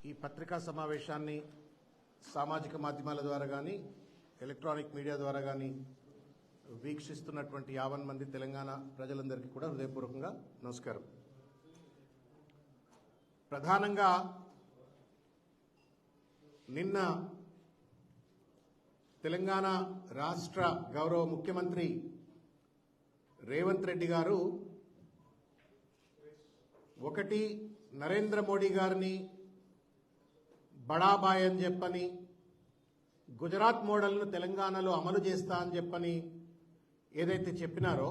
ఈ పత్రికా సమావేశాన్ని సామాజిక మాధ్యమాల ద్వారా కానీ ఎలక్ట్రానిక్ మీడియా ద్వారా కానీ వీక్షిస్తున్నటువంటి 50 మంది తెలంగాణ ప్రజలందరికీ కూడా హృదయపూర్వకంగా నమస్కారం. ప్రధానంగా నిన్న తెలంగాణ రాష్ట్ర గౌరవ ముఖ్యమంత్రి రేవంత్ రెడ్డి గారు ఒకటి నరేంద్ర మోడీ గారిని బడాబాయ్ అని చెప్పని గుజరాత్ మోడల్ను తెలంగాణలో అమలు చేస్తా అని చెప్పని ఏదైతే చెప్పినారో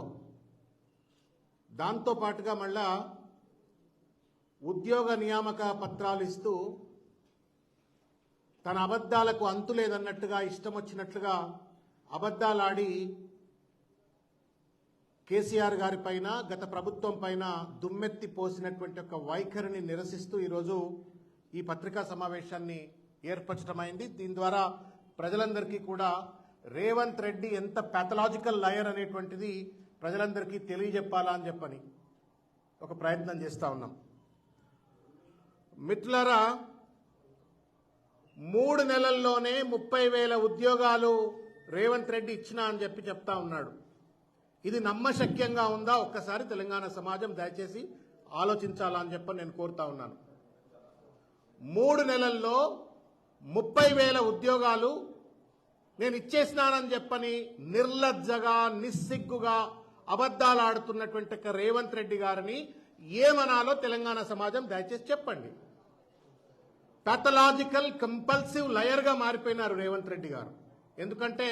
దాంతో పాటుగా మళ్ళా ఉద్యోగ నియామక పత్రాలు ఇస్తూ తన అబద్ధాలకు అంతు లేదన్నట్టుగా ఇష్టం వచ్చినట్లుగా అబద్ధాలాడి కేసీఆర్ గారి పైన గత ప్రభుత్వం పైన దుమ్మెత్తి పోసినటువంటి ఒక వైఖరిని నిరసిస్తూ ఈరోజు ఈ పత్రికా సమావేశాన్ని ఏర్పరచడమైంది. దీని ద్వారా ప్రజలందరికీ కూడా రేవంత్ రెడ్డి ఎంత ప్యాథలాజికల్ లయర్ అనేటువంటిది ప్రజలందరికీ తెలియజెప్పాలా అని చెప్పని ఒక ప్రయత్నం చేస్తా ఉన్నాం. మిత్రులారా, 3 నెలల్లోనే 30,000 ఉద్యోగాలు రేవంత్ రెడ్డి ఇచ్చినా అని చెప్తా ఉన్నాడు. ఇది నమ్మశక్యంగా ఉందా? ఒక్కసారి తెలంగాణ సమాజం దయచేసి ఆలోచించాలా అని చెప్పని నేను కోరుతా ఉన్నాను. 3 నెలల్లో 30,000 ఉద్యోగాలు నేను ఇచ్చేసినానని చెప్పని నిర్లజ్జగా నిస్సిగ్గుగా అబద్ధాలు ఆడుతున్నటువంటి రేవంత్ రెడ్డి గారిని ఏమనాలో తెలంగాణ సమాజం దయచేసి చెప్పండి. ప్యాథలాజికల్ కంపల్సివ్ లయర్ గా మారిపోయినారు రేవంత్ రెడ్డి గారు. ఎందుకంటే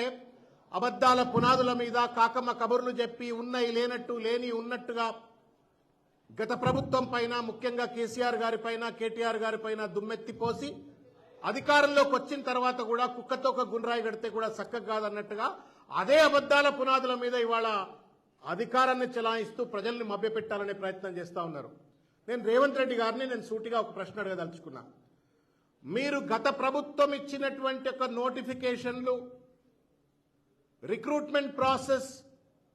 అబద్ధాల పునాదుల మీద కాకమ్మ కబుర్లు చెప్పి ఉన్నాయి లేనట్టు లేని ఉన్నట్టుగా గత ప్రభుత్వం పైన ముఖ్యంగా కేసీఆర్ గారి పైన కేటీఆర్ గారి పైన దుమ్మెత్తిపోసి అధికారంలోకి వచ్చిన తర్వాత కూడా కుక్కతో ఒక గుండ్రాయి గడితే కూడా చక్కగా కాదన్నట్టుగా అదే అబద్ధాల పునాదుల మీద ఇవాళ అధికారాన్ని చెలాయిస్తూ ప్రజల్ని మభ్యపెట్టాలనే ప్రయత్నం చేస్తా ఉన్నారు. నేను రేవంత్ రెడ్డి గారిని సూటిగా ఒక ప్రశ్న అడగదలుచుకున్నా. మీరు గత ప్రభుత్వం ఇచ్చినటువంటి ఒక నోటిఫికేషన్లు రిక్రూట్మెంట్ ప్రాసెస్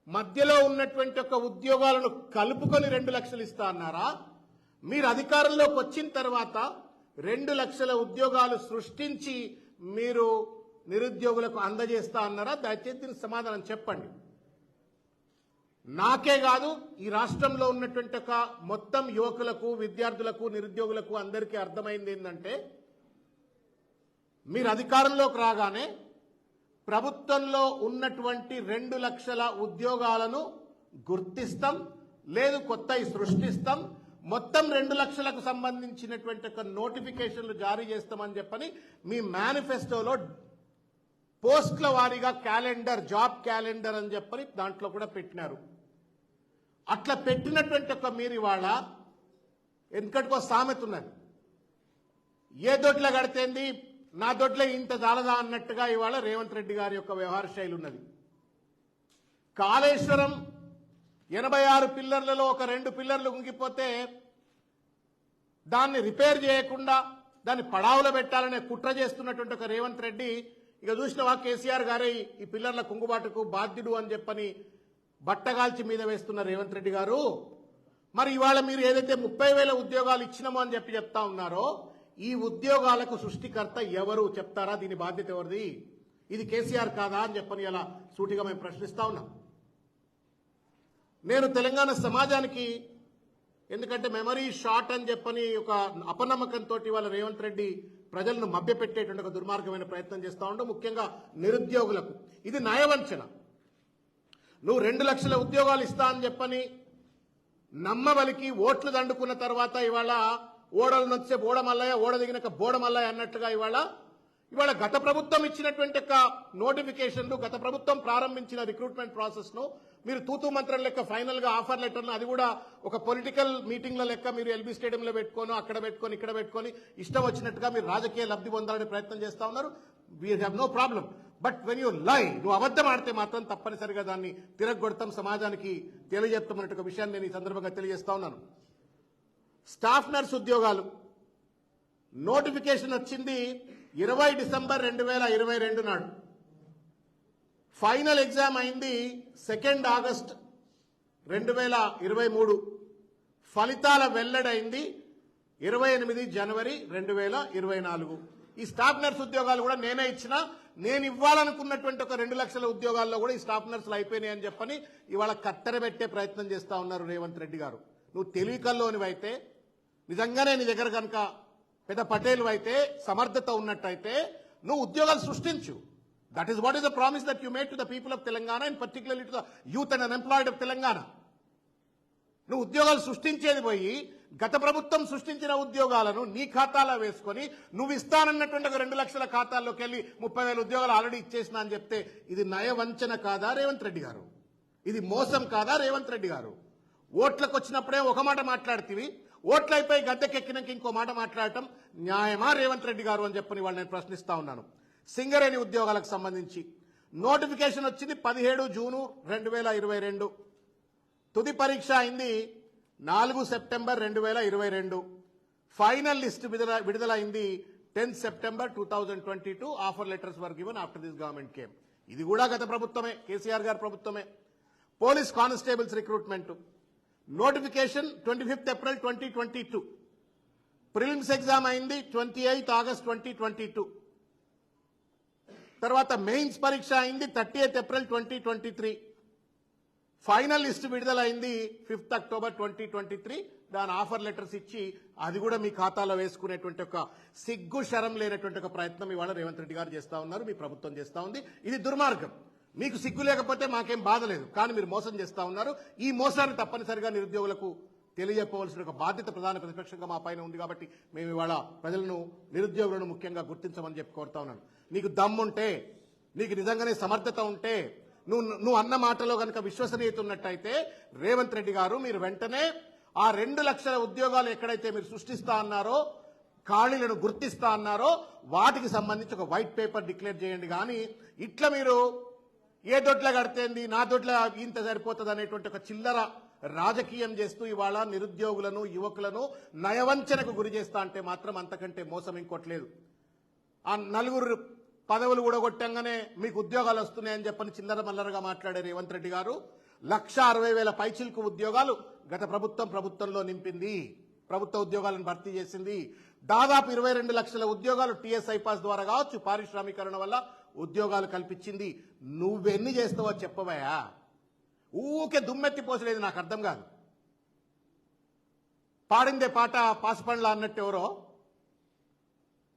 మధ్యలో ఉన్నటువంటి ఒక ఉద్యోగాలను కలుపుకొని 2 లక్షలు ఇస్తా అన్నారా? మీరు అధికారంలోకి వచ్చిన తర్వాత 2 లక్షల ఉద్యోగాలు సృష్టించి మీరు నిరుద్యోగులకు అందజేస్తా అన్నారా? దయచేసి దీనికి సమాధానం చెప్పండి. నాకే కాదు, ఈ రాష్ట్రంలో ఉన్నటువంటి ఒక మొత్తం యువకులకు విద్యార్థులకు నిరుద్యోగులకు అందరికీ అర్థమైంది ఏంటంటే మీరు అధికారంలోకి రాగానే ప్రభుత్వంలో ఉన్నటువంటి 2 లక్షల ఉద్యోగాలను గుర్తిస్తాం, లేదు కొత్తవి సృష్టిస్తాం, మొత్తం 2 లక్షలకు సంబంధించినటువంటి ఒక నోటిఫికేషన్లు జారీ చేస్తామని చెప్పని మీ మేనిఫెస్టోలో పోస్టుల వారీగా క్యాలెండర్, జాబ్ క్యాలెండర్ అని చెప్పని దాంట్లో కూడా పెట్టినారు. అట్లా పెట్టినటువంటి ఒక మీరు ఇవాళ ఎందుకంటే సామెత ఉన్నది, ఏ దొడ్ల కడితేంది నా దొడ్ల ఇంత జాలదా అన్నట్టుగా ఇవాళ రేవంత్ రెడ్డి గారి యొక్క వ్యవహార శైలి ఉన్నది. కాళేశ్వరం 86 పిల్లర్లలో ఒక 2 పిల్లర్లు ఉంగిపోతే దాన్ని రిపేర్ చేయకుండా దాన్ని పడావులో పెట్టాలనే కుట్ర చేస్తున్నటువంటి ఒక రేవంత్ రెడ్డి ఇక చూసినవా కేసీఆర్ గారే ఈ పిల్లర్ల కుంగుబాటుకు బాధ్యుడు అని చెప్పని బట్టగాల్చి మీద వేస్తున్న రేవంత్ రెడ్డి గారు. మరి ఇవాళ మీరు ఏదైతే 30,000 ఉద్యోగాలు ఇచ్చినామో అని చెప్తా ఉన్నారో ఈ ఉద్యోగాలకు సృష్టికర్త ఎవరు చెప్తారా? దీని బాధ్యత ఎవరిది? ఇది కేసీఆర్ కాదా అని చెప్పని అలా సూటిగా మేము ప్రశ్నిస్తా ఉన్నాం. నేను తెలంగాణ సమాజానికి ఎందుకంటే మెమరీ షార్ట్ అని చెప్పని ఒక అపనమ్మకంతో ఇవాళ రేవంత్ రెడ్డి ప్రజలను మభ్యపెట్టేటువంటి ఒక దుర్మార్గమైన ప్రయత్నం చేస్తా ఉండవు. ముఖ్యంగా నిరుద్యోగులకు ఇది నయవంచన. నువ్వు 2 లక్షల ఉద్యోగాలు ఇస్తా అని చెప్పని నమ్మబలికి ఓట్లు దండుకున్న తర్వాత ఇవాళ ఓడలు నచ్చే బోడమల్లయ్య, ఓడ దిగినక బోడమల్లయ్య అన్నట్టుగా ఇవాళ గత ప్రభుత్వం ఇచ్చినటువంటి ఒక నోటిఫికేషన్లు, గత ప్రభుత్వం ప్రారంభించిన రిక్రూట్మెంట్ ప్రాసెస్ ను మీరు తూతూ మంత్రం లెక్క ఫైనల్ గా ఆఫర్ లెటర్లు, అది కూడా ఒక పొలిటికల్ మీటింగ్ల లెక్క మీరు ఎల్బీ స్టేడియంలో పెట్టుకొని అక్కడ పెట్టుకొని ఇక్కడ పెట్టుకొని ఇష్టం వచ్చినట్టుగా మీరు రాజకీయ లబ్ధి పొందాలనే ప్రయత్నం చేస్తా ఉన్నారు. We have no problem. But when you lie, నువ్వు అబద్ధం ఆడితే మాత్రం తప్పనిసరిగా దాన్ని తిరగొడతాం, సమాజానికి తెలియజెప్తామనే ఒక విషయాన్ని నేను ఈ సందర్భంగా తెలియజేస్తా ఉన్నాను. స్టాఫ్ నర్స్ ఉద్యోగాలు నోటిఫికేషన్ వచ్చింది 20 డిసెంబర్ 2022 నాడు. ఫైనల్ ఎగ్జామ్ అయింది 2 ఆగస్ట్ 2023. ఫలితాల వెల్లడైంది 28 జనవరి 2024. ఈ స్టాఫ్ నర్స్ ఉద్యోగాలు కూడా నేనే ఇచ్చిన, నేను ఇవ్వాలనుకున్నటువంటి ఒక 2 లక్షల ఉద్యోగాల్లో కూడా ఈ స్టాఫ్ నర్సులు అయిపోయినాయి అని చెప్పని ఇవాళ కత్తెరబెట్టే ప్రయత్నం చేస్తా ఉన్నారు రేవంత్ రెడ్డి గారు. నువ్వు తెలివికల్లోనివైతే, నిజంగానే నీ దగ్గర కనుక పెద్ద పటేలు అయితే, సమర్థత ఉన్నట్టయితే నువ్వు ఉద్యోగాలు సృష్టించు. That is what is the promise that you made to the people of Telangana and particularly to the youth and unemployed of Telangana. నువ్వు ఉద్యోగాలు సృష్టించేది పోయి గత ప్రభుత్వం సృష్టించిన ఉద్యోగాలను నీ ఖాతాలో వేసుకొని నువ్వు ఇస్తానన్నటువంటి ఒక 2 లక్షల ఖాతాల్లోకి వెళ్ళి 30,000 ఉద్యోగాలు ఆల్రెడీ ఇచ్చేసినా అని చెప్తే ఇది నయవంచన కాదా రేవంత్ రెడ్డి గారు? ఇది మోసం కాదా రేవంత్ రెడ్డి గారు? ఓట్లకు వచ్చినప్పుడే ఒక మాట మాట్లాడుతీవి, ఓట్లయిపోయి గద్దెకెక్కినాక ఇంకో మాట మాట్లాడటం న్యాయమా రేవంత్ రెడ్డి గారు అని చెప్పని వాళ్ళు నేను ప్రశ్నిస్తా ఉన్నాను. సింగరేణి ఉద్యోగాలకు సంబంధించి నోటిఫికేషన్ వచ్చింది 17 జూను 2022. తుది పరీక్ష అయింది 4 సెప్టెంబర్ 2022. ఫైనల్ లిస్ట్ విడుదలైంది 10 September 2022. Offer letters were given after this government came. ఇది కూడా గత ప్రభుత్వమే, కేసీఆర్ గారి ప్రభుత్వమే. Police constables recruitment notification 25 April 2022. Prelims exam అయింది 28 ఆగస్ట్ 2022. తర్వాత మెయిన్స్ పరీక్ష అయింది 30 ఏప్రిల్ 2023. ఫైనల్ లిస్ట్ విడుదలైంది 5 అక్టోబర్ 2023. దాని ఆఫర్ లెటర్స్ ఇచ్చి అది కూడా మీ ఖాతాలో వేసుకునేటువంటి ఒక సిగ్గు శరం లేనటువంటి ఒక ప్రయత్నం ఇవాళ రేవంత్ రెడ్డి గారు చేస్తా ఉన్నారు, మీ ప్రభుత్వం చేస్తా ఉంది. ఇది దుర్మార్గం. మీకు సిగ్గు లేకపోతే మాకేం బాధ లేదు, కానీ మీరు మోసం చేస్తా ఉన్నారు. ఈ మోసాన్ని తప్పనిసరిగా నిరుద్యోగులకు తెలియజెప్పవలసిన ఒక బాధ్యత ప్రధాన ప్రతిపక్షంగా మా పైన ఉంది. కాబట్టి మేము ఇవాళ ప్రజలను, నిరుద్యోగులను ముఖ్యంగా గుర్తించమని చెప్పి కోరుతా ఉన్నాను. నీకు దమ్ముంటే, నీకు నిజంగానే సమర్థత ఉంటే, నువ్వు అన్న మాటలో కనుక విశ్వసనీయత ఉన్నట్టయితే రేవంత్ రెడ్డి గారు మీరు వెంటనే ఆ 2 లక్షల ఉద్యోగాలు ఎక్కడైతే మీరు సృష్టిస్తా అన్నారో, ఖాళీలను గుర్తిస్తా అన్నారో వాటికి సంబంధించి ఒక వైట్ పేపర్ డిక్లేర్ చేయండి. కానీ ఇట్లా మీరు ఏ దొడ్ల కడితేంది, నా దొడ్ల ఇంత సరిపోతుంది అనేటువంటి ఒక చిల్లర రాజకీయం చేస్తూ ఇవాళ నిరుద్యోగులను, యువకులను నయవంచనకు గురి చేస్తా అంటే మాత్రం అంతకంటే మోసం ఇంకోట్లేదు. ఆ 4 పదవులు కూడా కొట్టంగానే మీకు ఉద్యోగాలు వస్తున్నాయని చెప్పని చిల్లర మల్లరగా మాట్లాడే రేవంత్ రెడ్డి గారు 1,60,000 పైచిల్కు ఉద్యోగాలు గత ప్రభుత్వంలో నింపింది. ప్రభుత్వ ఉద్యోగాలను భర్తీ చేసింది. దాదాపు 22 లక్షల ఉద్యోగాలు టీఎస్ ఐపాస్ ద్వారా కావచ్చు, పారిశ్రామీకరణ వల్ల ఉద్యోగాలు కల్పించింది. నువ్వెన్ని చేస్తావో చెప్పవయా? ఊకే దుమ్మెత్తి పోసలేదు, నాకు అర్థం కాదు. పాడిందే పాట పాసపండ్ల అన్నట్టు ఎవరో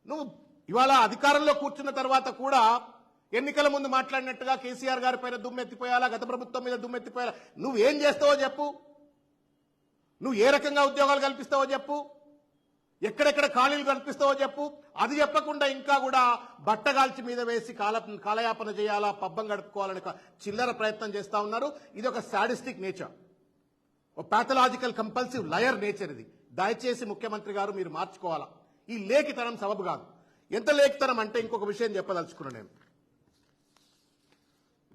నువ్వు ఇవాళ అధికారంలో కూర్చున్న తర్వాత కూడా ఎన్నికల ముందు మాట్లాడినట్టుగా కేసీఆర్ గారి పైన దుమ్మెత్తిపోయాలా, గత ప్రభుత్వం మీద దుమ్మెత్తిపోయాలా? నువ్వేం చేస్తావో చెప్పు, నువ్వు ఏ రకంగా ఉద్యోగాలు కల్పిస్తావో చెప్పు, ఎక్కడెక్కడ ఖాళీలు కల్పిస్తావో చెప్పు. అది చెప్పకుండా ఇంకా కూడా బట్టగాల్చి మీద వేసి కాలయాపన చేయాలా, పబ్బం గడుపుకోవాలని చిల్లర ప్రయత్నం చేస్తా ఉన్నారు. ఇది ఒక సాడిస్టిక్ నేచర్, ఒక ప్యాథలాజికల్ కంపల్సివ్ లయర్ నేచర్. ఇది దయచేసి ముఖ్యమంత్రి గారు మీరు మార్చుకోవాలా. ఈ లేఖితనం సబబు కాదు. ఎంత లేఖితనం అంటే ఇంకొక విషయం చెప్పదలుచుకున్నాను నేను.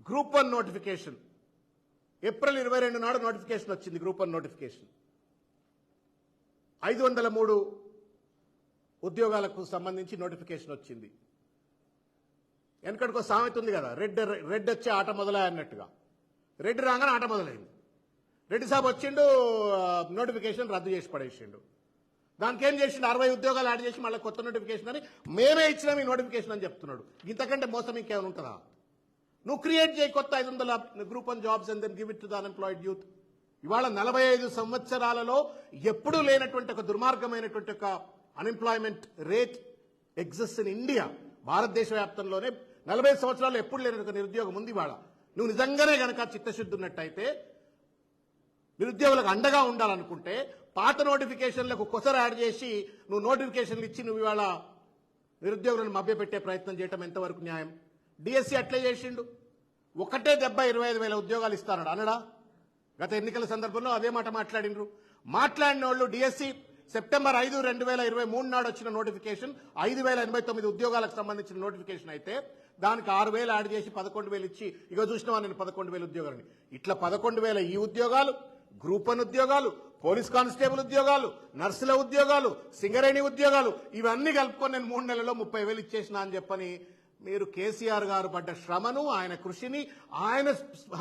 గ్రూప్ 1 నోటిఫికేషన్ ఏప్రిల్ 22 నాడు నోటిఫికేషన్ వచ్చింది. గ్రూప్ 1 నోటిఫికేషన్ 503 ఉద్యోగాలకు సంబంధించి నోటిఫికేషన్ వచ్చింది. వెనకటికో సామెత ఉంది కదా, రెడ్ వచ్చే ఆట మొదలై అన్నట్టుగా. రెడ్ రాగానే ఆట మొదలైంది. రెడ్డి సాబ్ వచ్చిండు, నోటిఫికేషన్ రద్దు చేసి పడేసిండు. దానికి ఏం చేసిండు, 60 ఉద్యోగాలు యాడ్ చేసి మళ్ళీ కొత్త నోటిఫికేషన్ అని మేమే ఇచ్చినాం ఈ నోటిఫికేషన్ అని చెప్తున్నాడు. ఇంతకంటే మోసం ఇంకేమైనా ఉంటుందా? నువ్వు క్రియేట్ చేయి కొత్త 500 group 1 jobs and then give it to the unemployed youth. ఇవాళ 45 సంవత్సరాలలో ఎప్పుడూ లేనటువంటి ఒక దుర్మార్గమైనటువంటి ఒక unemployment rate exist in India. భారతదేశ వ్యాప్తంలోనే 40 సంవత్సరాలు ఎప్పుడు లేని ఒక నిరుద్యోగం ఉంది ఇవాళ. నువ్వు నిజంగానే గనక చిత్తశుద్ధి ఉన్నట్టయితే, నిరుద్యోగులకు అండగా ఉండాలనుకుంటే, పాత నోటిఫికేషన్లకు కొసరు యాడ్ చేసి నువ్వు నోటిఫికేషన్లు ఇచ్చి నువ్వు ఇవాళ నిరుద్యోగులను మభ్యపెట్టే ప్రయత్నం చేయడం ఎంతవరకు న్యాయం? డిఎస్సీ అట్లే చేసిండు, ఒకటే దెబ్బ 25,000 ఉద్యోగాలు ఇస్తానడు అనడా? గత ఎన్నికల సందర్భంలో అదే మాట మాట్లాడినరు. మాట్లాడిన వాళ్ళు డిఎస్సీ సెప్టెంబర్ 5, 2023 నాడు వచ్చిన నోటిఫికేషన్ 5,089 ఉద్యోగాలకు సంబంధించిన నోటిఫికేషన్ అయితే దానికి 6,000 యాడ్ చేసి 11,000 ఇచ్చి ఇక చూసినావా నేను 11,000 ఉద్యోగాలని. ఇట్లా 11,000 ఈ ఉద్యోగాలు, గ్రూప్ 1 ఉద్యోగాలు, పోలీస్ కానిస్టేబుల్ ఉద్యోగాలు, నర్సుల ఉద్యోగాలు, సింగరేణి ఉద్యోగాలు, ఇవన్నీ కలుపుకొని నేను 3 నెలల్లో 30,000 ఇచ్చేసిన అని చెప్పని మీరు కేసీఆర్ గారు పడ్డ శ్రమను, ఆయన కృషిని, ఆయన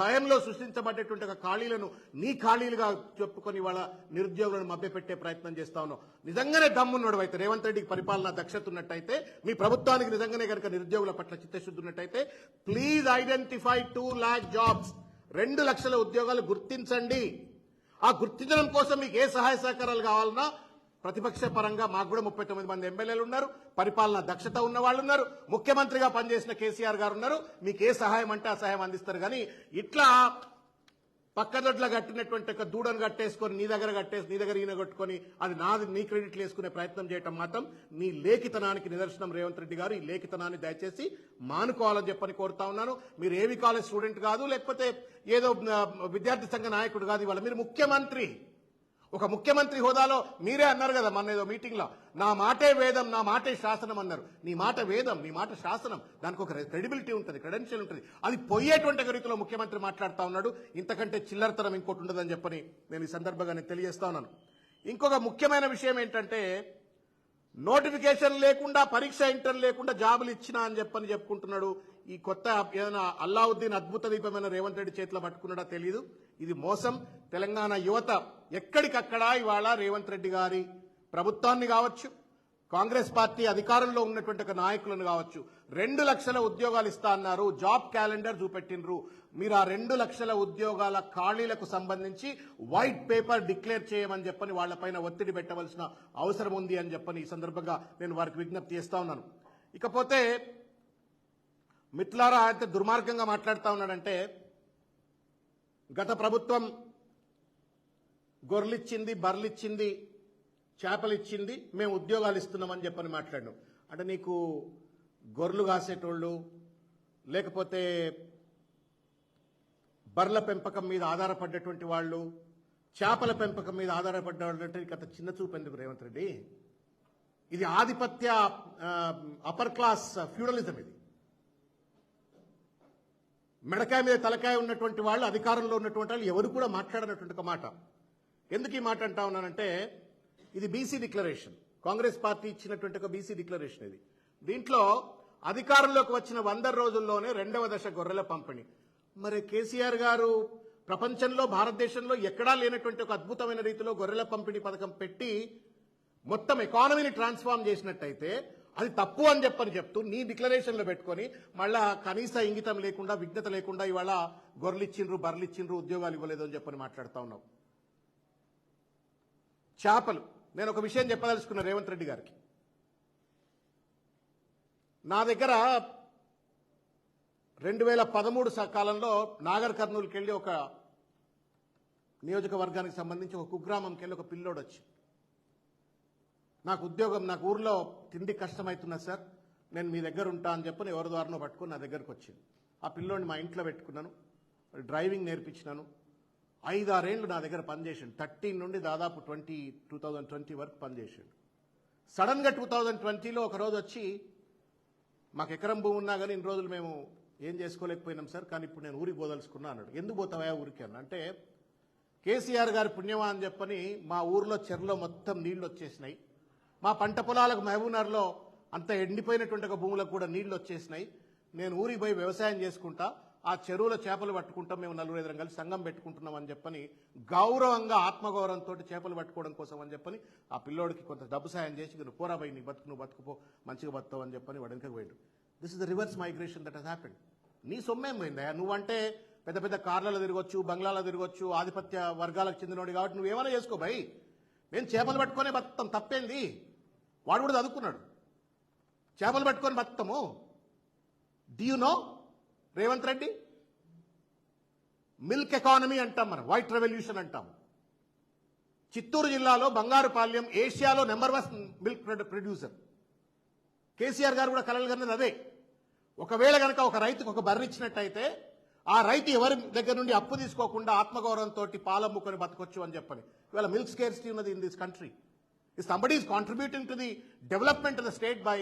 హయంలో సృష్టించబడ్డటువంటి ఒక ఖాళీలను నీ ఖాళీలుగా చెప్పుకొని వాళ్ళ నిరుద్యోగులను మభ్యపెట్టే ప్రయత్నం చేస్తా ఉన్నావు. నిజంగానే దమ్మున్నాడు అయితే రేవంత్ రెడ్డికి పరిపాలన దక్షత ఉన్నట్టయితే, మీ ప్రభుత్వానికి నిజంగానే కనుక నిరుద్యోగుల పట్ల చిత్తశుద్ధి ఉన్నట్టయితే, ప్లీజ్ ఐడెంటిఫై 2 lakh జాబ్స్, 2 లక్షల ఉద్యోగాలు గుర్తించండి. ఆ గుర్తించడం కోసం మీకు ఏ సహాయ సహకారాలు కావాలన్నా ప్రతిపక్ష పరంగా మాకు కూడా 39 మంది ఎమ్మెల్యేలు ఉన్నారు, పరిపాలన దక్షత ఉన్న వాళ్ళు ఉన్నారు, ముఖ్యమంత్రిగా పనిచేసిన కేసీఆర్ గారు ఉన్నారు. మీకు ఏ సహాయం అంటే ఆ సహాయం అందిస్తారు. కానీ ఇట్లా పక్కదొడ్ల కట్టినటువంటి ఒక దూడను కట్టేసుకొని నీ దగ్గర ఈయన కొట్టుకొని అది నాది నీ క్రెడిట్లు వేసుకునే ప్రయత్నం చేయటం మాత్రం నీ లేఖితనానికి నిదర్శనం. రేవంత్ రెడ్డి గారు ఈ లేఖితనాన్ని దయచేసి మానుకోవాలని చెప్పని కోరుతా ఉన్నాను. మీరు ఏవి కాలేజ్ స్టూడెంట్ కాదు, లేకపోతే ఏదో విద్యార్థి సంఘ నాయకుడు కాదు. ఇవాళ మీరు ముఖ్యమంత్రి, ఒక ముఖ్యమంత్రి హోదాలో మీరే అన్నారు కదా మన ఏదో మీటింగ్ లో, నా మాటే వేదం, నా మాటే శాసనం అన్నారు. నీ మాట వేదం, నీ మాట శాసనం, దానికి ఒక క్రెడిబిలిటీ ఉంటుంది, క్రెడెన్షియల్ ఉంటుంది. అది పోయేటువంటి రీతిలో ముఖ్యమంత్రి మాట్లాడుతూ ఉన్నాడు. ఇంతకంటే చిల్లరతనం ఇంకోటి ఉండదని చెప్పని నేను ఈ సందర్భంగా చేస్తా ఉన్నాను. ఇంకొక ముఖ్యమైన విషయం ఏంటంటే, నోటిఫికేషన్ లేకుండా, పరీక్ష ఇంటర్ లేకుండా జాబులు ఇచ్చినా అని చెప్పని చెప్పుకుంటున్నాడు. ఈ కొత్త ఏదైనా అల్లావుద్దీన్ అద్భుత దీపమైన రేవంత్ రెడ్డి చేతిలో పట్టుకున్నాడా తెలియదు. ఇది మోసం. తెలంగాణ యువత ఎక్కడికక్కడ ఇవాళ రేవంత్ రెడ్డి గారి ప్రభుత్వాన్ని కావచ్చు, కాంగ్రెస్ పార్టీ అధికారంలో ఉన్నటువంటి ఒక నాయకులను కావచ్చు, 2 లక్షల ఉద్యోగాలు ఇస్తా అన్నారు, జాబ్ క్యాలెండర్ చూపెట్టినరు. మీరు ఆ 2 లక్షల ఉద్యోగాల ఖాళీలకు సంబంధించి వైట్ పేపర్ డిక్లేర్ చేయమని చెప్పని వాళ్లపైన ఒత్తిడి పెట్టవలసిన అవసరం ఉంది అని చెప్పని ఈ సందర్భంగా నేను వారికి విజ్ఞప్తి చేస్తా ఉన్నాను. ఇకపోతే మిత్రులారా, అయితే దుర్మార్గంగా మాట్లాడుతూ ఉన్నాడంటే, గత ప్రభుత్వం గొర్రెలిచ్చింది, బర్రెలిచ్చింది, చేపలిచ్చింది, మేము ఉద్యోగాలు ఇస్తున్నామని చెప్పని మాట్లాడినాం. అంటే నీకు గొర్రెలు కాసేటోళ్ళు, లేకపోతే బర్రెల పెంపకం మీద ఆధారపడ్డటువంటి వాళ్ళు, చేపల పెంపకం మీద ఆధారపడ్డ వాళ్ళు అంటే గత చిన్న చూపు ఎందుకు రేవంత్ రెడ్డి? ఇది ఆధిపత్య అప్పర్ క్లాస్ ఫ్యూడలిజం. ఇది మెడకాయ మీద తలకాయ ఉన్నటువంటి వాళ్ళు, అధికారంలో ఉన్నటువంటి వాళ్ళు ఎవరు కూడా మాట్లాడనటువంటి ఒక మాట. ఎందుకు ఈ మాట అంటా ఉన్నానంటే, ఇది బీసీ డిక్లరేషన్, కాంగ్రెస్ పార్టీ ఇచ్చినటువంటి ఒక బీసీ డిక్లరేషన్. ఇది దీంట్లో అధికారంలోకి వచ్చిన 100 రోజుల్లోనే 2వ దశ గొర్రెల పంపిణీ. మరి కేసీఆర్ గారు ప్రపంచంలో, భారతదేశంలో ఎక్కడా లేనటువంటి ఒక అద్భుతమైన రీతిలో గొర్రెల పంపిణీ పథకం పెట్టి మొత్తం ఎకానమీని ట్రాన్స్ఫార్మ్ చేసినట్టయితే అది తప్పు అని చెప్తూ నీ డిక్లరేషన్లో పెట్టుకొని మళ్ళా కనీస ఇంగితం లేకుండా, విఘ్నత లేకుండా ఇవాళ గొర్రెలిచ్చిండ్రు, బర్రెలిచ్చిండ్రు, ఉద్యోగాలు ఇవ్వలేదు అని చెప్పని మాట్లాడుతూ ఉన్నావు. చేపలు, నేను ఒక విషయం చెప్పదలుచుకున్నా రేవంత్ రెడ్డి గారికి. నా దగ్గర 2013 కాలంలో నాగర్ కర్నూలుకి వెళ్ళి ఒక నియోజకవర్గానికి సంబంధించి ఒక కుగ్రామంకి వెళ్ళి ఒక పిల్లోడు వచ్చి, నాకు ఉద్యోగం, నాకు ఊర్లో తిండి కష్టమవుతున్నా సార్, నేను మీ దగ్గర ఉంటా అని చెప్పని ఎవరి ద్వారానో పట్టుకుని నా దగ్గరకు వచ్చింది. ఆ పిల్లోడిని మా ఇంట్లో పెట్టుకున్నాను, డ్రైవింగ్ నేర్పించినాను. 5-6 ఏళ్ళు నా దగ్గర పనిచేసాడు. 13 నుండి దాదాపు 2020 వరకు పనిచేసాడు. సడన్గా 2020లో ఒకరోజు వచ్చి, మాకు ఎకరం భూమి ఉన్నా కానీ ఇన్ని రోజులు మేము ఏం చేసుకోలేకపోయినాం సార్, కానీ ఇప్పుడు నేను ఊరికి పోదలుచుకున్నా అన్నాడు. ఎందుకు పోతావా ఊరికి అన్న అంటే, కేసీఆర్ గారి పుణ్యమా అని చెప్పని మా ఊర్లో చెరువులో మొత్తం నీళ్లు వచ్చేసినాయి, మా పంట పొలాలకు మహబూబ్నగర్లో అంత ఎండిపోయినటువంటి ఒక భూములకు కూడా నీళ్లు వచ్చేసినాయి, నేను ఊరికి పోయి వ్యవసాయం చేసుకుంటా, ఆ చెరువుల చేపలు పట్టుకుంటాం, మేము 4-5 కలిసి సంఘం పెట్టుకుంటున్నాం అని చెప్పని గౌరవంగా, ఆత్మగౌరవంతో చేపలు పట్టుకోవడం కోసం అని చెప్పని ఆ పిల్లోడికి కొంత డబ్బు సాయం చేసి, నువ్వు పోరా పోయి నీ బతుకు, నువ్వు బతుకుపో, మంచిగా బతుకుతావు అని చెప్పని వాడు వెనకకు పోయాడు. This is the reverse migration that has happened. నీ సొమ్మేం పోయిందా? నువ్వంటే పెద్ద పెద్ద కార్లలో తిరగొచ్చు, బంగ్లాలో తిరగొచ్చు, ఆధిపత్య వర్గాలకు చెందినోడు కాబట్టి నువ్వేమైనా చేసుకో భయ్, మేము చేపలు పట్టుకునే బతుకుతాం, తప్పేంది? వాడు కూడా చదువుకున్నాడు, చేపలు పట్టుకొని బతుకుతాము. Do you know Revanth Reddy? Milk economy అంటాం మనం, వైట్ రెవల్యూషన్ అంటాం. చిత్తూరు జిల్లాలో బంగారుపాలెం ఏషియాలో #1 మిల్క్ ప్రొడ్యూసర్. కేసీఆర్ గారు కూడా కలలు కన్నది అదే. ఒకవేళ కనుక ఒక రైతుకు ఒక బర్రె ఇచ్చినట్టయితే ఆ రైతు ఎవరి దగ్గర నుండి అప్పు తీసుకోకుండా ఆత్మగౌరవంతో పాలమ్ముకొని బతకొచ్చు అని చెప్పని. ఇవాళ మిల్క్ స్కేర్సిటీ ఉన్నది in this country. If somebody is contributing to the development of the state by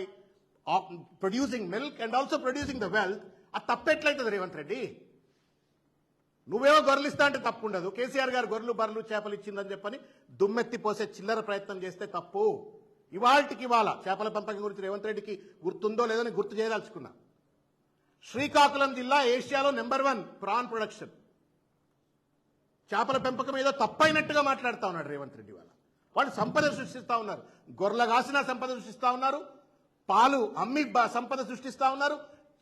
producing milk and also producing the wealth, అది తప్పెట్లయితుంది రేవంత్ రెడ్డి? నువ్వేమో గొర్రెలు ఇస్తా అంటే తప్పు ఉండదు, కేసీఆర్ గారు గొర్రెలు, బర్రెలు, చేపలు ఇచ్చిందని చెప్పని దుమ్మెత్తి పోసే చిల్లర ప్రయత్నం చేస్తే తప్పు. ఇవాళ చేపల పెంపకం గురించి రేవంత్ రెడ్డికి గుర్తుందో లేదో గుర్తు చేయదలుచుకున్నా. శ్రీకాకుళం జిల్లా ఏషియాలో #1 ప్రాన్ ప్రొడక్షన్. చేపల పెంపకం ఏదో తప్పైనట్టుగా మాట్లాడుతూ ఉన్నాడు రేవంత్ రెడ్డి. వాళ్ళు సంపద సృష్టిస్తూ ఉన్నారు, గొర్రెల కాసిన సంపద సృష్టిస్తూ ఉన్నారు, పాలు అమ్మి సంపద సృష్టిస్తూ ఉన్నారు,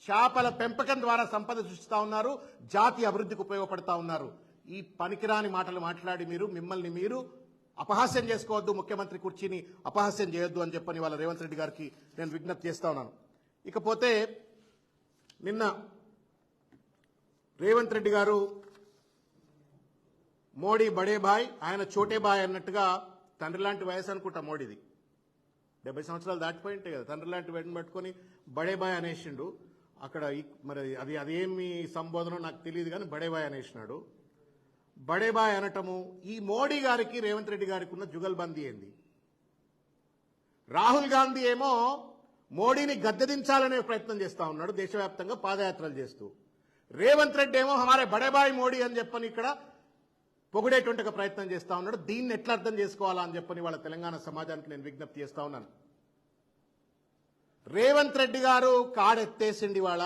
చేపల పెంపకం ద్వారా సంపద సృష్టిస్తూ ఉన్నారు, జాతి అభివృద్ధికి ఉపయోగపడతా ఉన్నారు. ఈ పనికిరాని మాటలు మాట్లాడి మిమ్మల్ని మీరు అపహాస్యం చేసుకోవద్దు, ముఖ్యమంత్రి కుర్చీని అపహాస్యం చేయొద్దు అని చెప్పని వాళ్ళ రేవంత్ రెడ్డి గారికి నేను విజ్ఞప్తి చేస్తా ఉన్నాను. ఇకపోతే నిన్న రేవంత్ రెడ్డి గారు మోడీ బడే బాయ్, ఆయన చోటే బాయ్ అన్నట్టుగా, తండ్రి లాంటి వయసు అనుకుంటా మోడీది, 70 సంవత్సరాలు దాటిపోయి ఉంటాయి కదా, తండ్రి లాంటి వెంట పట్టుకొని బడే బాయ్ అనేసిండు. అక్కడ మరి అదేమి సంబోధన నాకు తెలియదు కానీ బడే బాయ్ అనేసినాడు. బడే బాయ్ అనటము ఈ మోడీ గారికి రేవంత్ రెడ్డి గారికి ఉన్న జుగల్బందీ ఏంది? రాహుల్ గాంధీ ఏమో మోడీని గద్దెదించాలనే ప్రయత్నం చేస్తా ఉన్నాడు దేశవ్యాప్తంగా పాదయాత్రలు చేస్తూ. రేవంత్ రెడ్డి ఏమో హమారే బడే బాయ్ మోడీ అని చెప్పని ఇక్కడ పొగిడేటువంటి ఒక ప్రయత్నం చేస్తా ఉన్నాడు. దీన్ని ఎట్లా అర్థం చేసుకోవాలా అని చెప్పని వాళ్ళ తెలంగాణ సమాజానికి నేను విజ్ఞప్తి చేస్తా ఉన్నాను. రేవంత్ రెడ్డి గారు కాడెత్తేసిండి వాళ్ళ.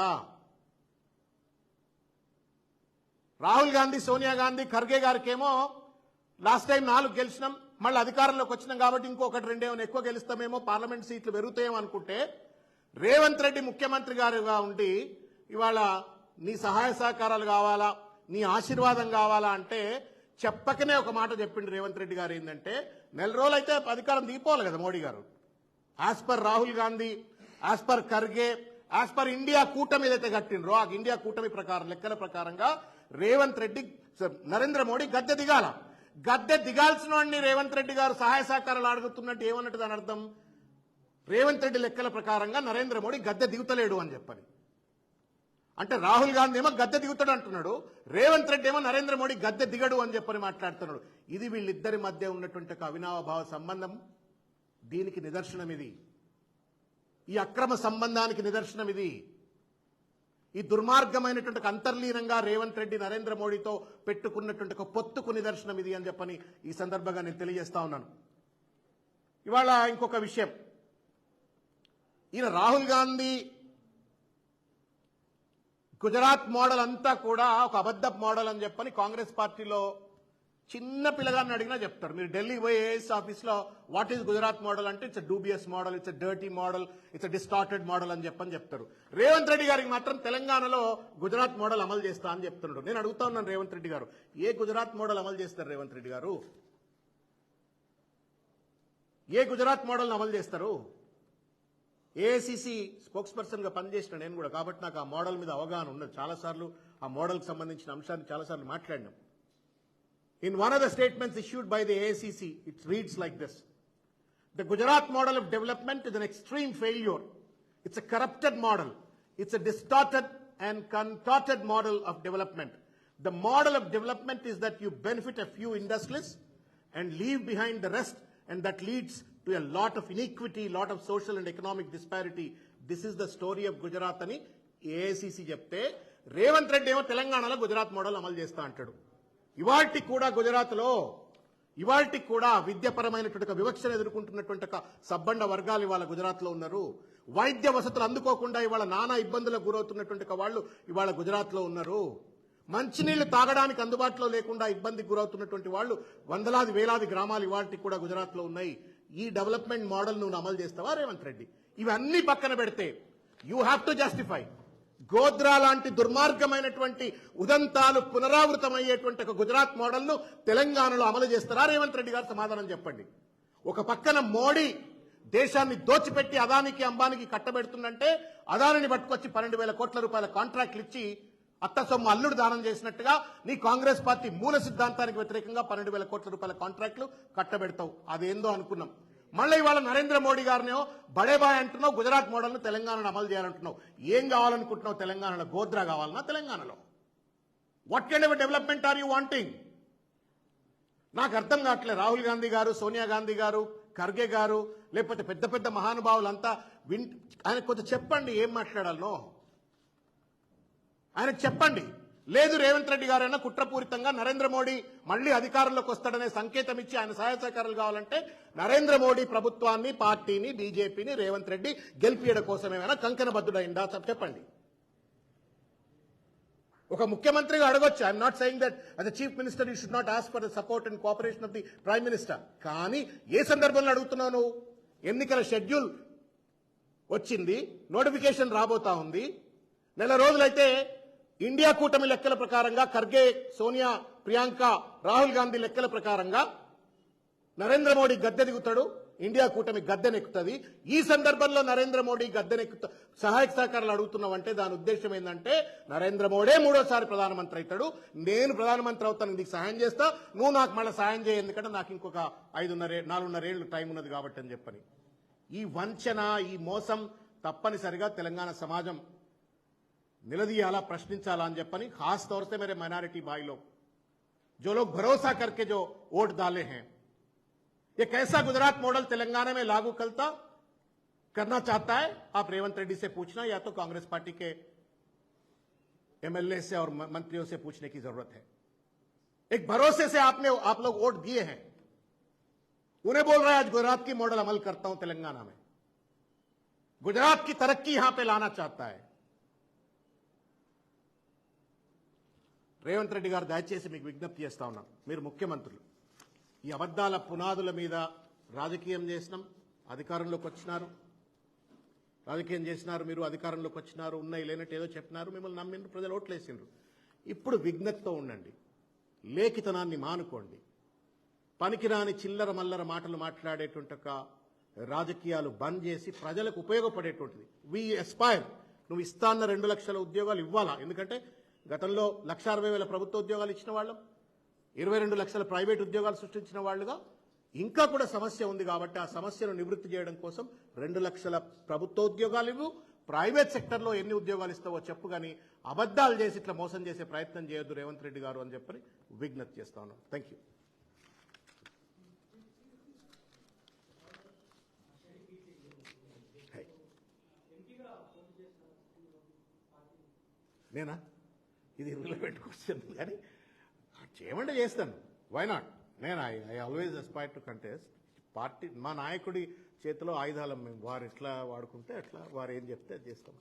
రాహుల్ గాంధీ, సోనియా గాంధీ, ఖర్గే గారికేమో లాస్ట్ టైం 4 గెలిచినాం, మళ్ళీ అధికారంలోకి వచ్చినాం కాబట్టి ఇంకొకటి 2 ఏమైనా ఎక్కువ గెలుస్తామేమో, పార్లమెంట్ సీట్లు పెరుగుతాయేమో అనుకుంటే, రేవంత్ రెడ్డి ముఖ్యమంత్రి గారుగా ఉండి ఇవాళ నీ సహాయ సహకారాలు కావాలా, నీ ఆశీర్వాదం కావాలా అంటే చెప్పకనే ఒక మాట చెప్పిండు రేవంత్ రెడ్డి గారు. ఏంటంటే 4 రోజులు అయితే అధికారం దిగిపోవాలి కదా మోడీ గారు. As per Rahul Gandhi, as per Kharge, as per India కూటమి ఏదైతే కట్టిండ్రో ఆ ఇండియా కూటమి ప్రకారం లెక్కల ప్రకారంగా రేవంత్ రెడ్డి, నరేంద్ర మోడీ గద్దె దిగాల. గద్దె దిగాల్సిన వాడిని రేవంత్ రెడ్డి గారు సహాయ సహకారాలు అడుగుతున్నట్టు ఏమన్నట్టు దాని అర్థం? రేవంత్ రెడ్డి లెక్కల ప్రకారంగా నరేంద్ర మోడీ గద్దె దిగుతలేడు అని చెప్పని. అంటే రాహుల్ గాంధీ ఏమో గద్దె దిగుతాడు అంటున్నాడు, రేవంత్ రెడ్డి ఏమో నరేంద్ర మోడీ గద్దె దిగడు అని చెప్పని మాట్లాడుతున్నాడు. ఇది వీళ్ళిద్దరి మధ్య ఉన్నటువంటి ఒక అవినాభావ సంబంధం. దీనికి నిదర్శనం ఇది, ఈ అక్రమ సంబంధానికి నిదర్శనం ఇది, ఈ దుర్మార్గమైనటువంటి అంతర్లీనంగా రేవంత్ రెడ్డి నరేంద్ర మోడీతో పెట్టుకున్నటువంటి ఒక పొత్తుకు నిదర్శనం ఇది అని చెప్పని ఈ సందర్భంగా నేను తెలియజేస్తా ఉన్నాను. ఇవాళ ఇంకొక విషయం, ఈయన రాహుల్ గాంధీ గుజరాత్ మోడల్ అంతా కూడా ఒక అబద్ధపు మోడల్ అని చెప్పని కాంగ్రెస్ పార్టీలో చిన్న పిల్లగాన్ని అడిగినా చెప్తారు. మీరు ఢిల్లీ పోయి ఏఎస్ ఆఫీస్లో వాట్ ఈస్ గుజరాత్ మోడల్ అంటే it's dubious model, it's dirty model, it's distorted model అని చెప్పని చెప్తారు. రేవంత్ రెడ్డి గారికి మాత్రం తెలంగాణలో గుజరాత్ మోడల్ అమలు చేస్తా అని చెప్తున్నాడు. నేను అడుగుతా ఉన్నాను రేవంత్ రెడ్డి గారు, ఏ గుజరాత్ మోడల్ అమలు చేస్తారు రేవంత్ రెడ్డి గారు? ఏ గుజరాత్ మోడల్ అమలు చేస్తారు? ఏఐసిసి స్పోక్స్ పర్సన్ గా పనిచేసిన నేను కూడా, కాబట్టి నాకు ఆ మోడల్ మీద అవగాహన ఉన్నది. చాలాసార్లు ఆ మోడల్కి సంబంధించిన అంశాన్ని చాలాసార్లు మాట్లాడినాం. In one of the statements issued by the AICC, it reads like this: the Gujarat model of development is an extreme failure. It's a corrupted model. It's a distorted and contorted model of development. The model of development is that you benefit a few industrialists and leave behind the rest, and that leads to a lot of inequity, lot of social and economic disparity. This is the story of Gujarat ani AICC చెప్తే, రేవంత్ రెడ్డి ఏమో తెలంగాణలో Gujarat model అమలు చేస్తా అంటాడు. ఇవాల్టి కూడా గుజరాత్లో ఇవాల్టి కూడా విద్యాపరమైనటువంటి వివక్షను ఎదుర్కొంటున్నటువంటి ఒక సబ్బండ వర్గాలు ఇవాళ గుజరాత్లో ఉన్నారు. వైద్య వసతులు అందుకోకుండా ఇవాళ నానా ఇబ్బందులకు గురవుతున్నటువంటి వాళ్ళు ఇవాళ గుజరాత్లో ఉన్నారు. మంచినీళ్లు తాగడానికి అందుబాటులో లేకుండా ఇబ్బందికి గురవుతున్నటువంటి వాళ్ళు వందలాది వేలాది గ్రామాలు ఇవాల్టి కూడా గుజరాత్లో ఉన్నాయి. ఈ డెవలప్మెంట్ మోడల్ నువ్వు అమలు చేస్తావా రేవంత్ రెడ్డి? ఇవన్నీ పక్కన పెడితే you have to justify Godhra లాంటి దుర్మార్గమైనటువంటి ఉదంతాలు పునరావృతమయ్యేటువంటి ఒక గుజరాత్ మోడల్ను తెలంగాణలో అమలు చేస్తారా రేవంత్ రెడ్డి గారు? సమాధానం చెప్పండి. ఒక పక్కన మోడీ దేశాన్ని దోచిపెట్టి అదానికి అంబానికి కట్టబెడుతుందంటే, అదానిని పట్టుకొచ్చి 12,000 కోట్ల రూపాయల కాంట్రాక్ట్లు ఇచ్చి అత్త సొమ్ము అల్లుడు దానం చేసినట్టుగా నీ కాంగ్రెస్ పార్టీ మూల సిద్ధాంతానికి వ్యతిరేకంగా 12,000 కోట్ల రూపాయల కాంట్రాక్టులు కట్టబెడతావు. అదేందో అనుకున్నాం. మళ్ళీ ఇవాళ నరేంద్ర మోడీ గారినేమో బడేబాయ్ అంటున్నావు, గుజరాత్ మోడల్ను తెలంగాణలో అమలు చేయాలంటున్నావు. ఏం కావాలనుకుంటున్నావు తెలంగాణలో? గోద్రా కావాలన్నా తెలంగాణలో? What kind of development are you wanting? నాకు అర్థం కావట్లేదు. రాహుల్ గాంధీ గారు, సోనియా గాంధీ గారు, ఖర్గే గారు, లేకపోతే పెద్ద పెద్ద మహానుభావులంతా ఆయన కొంచెం చెప్పండి ఏం మాట్లాడాలనో ఆయనకు చెప్పండి. లేదు రేవంత్ రెడ్డి గారైనా కుట్రపూరితంగా నరేంద్ర మోడీ మళ్లీ అధికారంలోకి వస్తాడనే సంకేతం ఇచ్చి ఆయన సహాయ సహకారాలు కావాలంటే నరేంద్ర మోడీ ప్రభుత్వాన్ని, పార్టీని, బీజేపీని రేవంత్ రెడ్డి గెలిపియడం కోసం ఏమైనా కంకణబద్ధుడైందా చెప్పండి. ఒక ముఖ్యమంత్రిగా అడగొచ్చు. I'm not saying that as chief minister you should not ask for the support and cooperation of the prime minister. కానీ ఏ సందర్భంలో అడుగుతున్నావు నువ్వు? ఎన్నికల షెడ్యూల్ వచ్చింది, నోటిఫికేషన్ రాబోతా ఉంది, నెల రోజులైతే ఇండియా కూటమి లెక్కల ప్రకారంగా ఖర్గే, సోనియా, ప్రియాంక, రాహుల్ గాంధీ లెక్కల ప్రకారంగా నరేంద్ర మోడీ గద్దె దిగుతాడు, ఇండియా కూటమి గద్దెనెక్కుతుంది. ఈ సందర్భంలో నరేంద్ర మోడీ గద్దెనెక్కుతా సహాయక సహకారాలు అడుగుతున్నావంటే దాని ఉద్దేశం ఏంటంటే నరేంద్ర మోడీ మూడోసారి ప్రధానమంత్రి అవుతాడు, నేను ప్రధానమంత్రి అవుతాను, నీకు సహాయం చేస్తా, నువ్వు నాకు మళ్ళీ సహాయం చేయ, ఎందుకంటే నాకు ఇంకొక 4.5 ఏళ్ళు టైం ఉన్నది కాబట్టి అని చెప్పని. ఈ వంచన, ఈ మోసం తప్పనిసరిగా తెలంగాణ సమాజం నిలదీయాలా, ప్రశ్నించాలా అని చెప్పని. खास तौर से मेरे माइनॉरिटी भाई लोग, जो लोग भरोसा करके जो वोट डाले हैं, ये कैसा गुजरात मॉडल तेलंगाना में लागू करना चाहता है, आप रेवंत रेड्डी से पूछना या तो कांग्रेस पार्टी के एमएलए से और मंत्रियों से पूछने की जरूरत है. एक भरोसे से आप लोग वोट दिए हैं, उन्हें बोल रहा है आज गुजरात की मॉडल अमल करता हूं तेलंगाना में, गुजरात की तरक्की यहां पे लाना चाहता है. రేవంత్ రెడ్డి గారు దయచేసి మీకు విజ్ఞప్తి చేస్తా ఉన్నాను, మీరు ముఖ్యమంత్రులు, ఈ అబద్ధాల పునాదుల మీద రాజకీయం చేసినాం, అధికారంలోకి వచ్చినారు, రాజకీయం చేసినారు, మీరు అధికారంలోకి వచ్చినారు, ఉన్నాయి లేనట్టు ఏదో చెప్పినారు, మిమ్మల్ని నమ్మిండ్రు, ప్రజలు ఓట్లేసిండ్రు. ఇప్పుడు విజ్ఞతతో ఉండండి, లేఖితనాన్ని మానుకోండి, పనికిరాని చిల్లర మల్లర మాటలు మాట్లాడేటువంటి ఒక రాజకీయాలు బంద్ చేసి ప్రజలకు ఉపయోగపడేటువంటిది. వి ఎస్పైర్, నువ్వు ఇస్తాన్న 2 లక్షల ఉద్యోగాలు ఇవ్వాలా, ఎందుకంటే గతంలో 1,60,000 ప్రభుత్వ ఉద్యోగాలు ఇచ్చిన వాళ్ళం, 22 లక్షల ప్రైవేట్ ఉద్యోగాలు సృష్టించిన వాళ్ళుగా ఇంకా కూడా సమస్య ఉంది కాబట్టి ఆ సమస్యను నివృత్తి చేయడం కోసం 2 లక్షల ప్రభుత్వ ఉద్యోగాలు ఇవ్వు, ప్రైవేట్ సెక్టర్లో ఎన్ని ఉద్యోగాలు ఇస్తావో చెప్పు, కానీ అబద్ధాలు చేసి ఇట్లా మోసం చేసే ప్రయత్నం చేయొద్దు రేవంత్ రెడ్డి గారు అని చెప్పని విజ్ఞప్తి చేస్తా ఉన్నాను. Thank you. నేనా ఇది రిలవెంట్ క్వశ్చన్, కానీ చేయమంటే చేస్తాను, వై నాట్. నేను I always aspire to contest. Party మా నాయకుడి చేతిలో ఆయుధాలం మేము, వారు ఎట్లా వాడుకుంటే అట్లా, వారు ఏం చెప్తే అది చేస్తాం.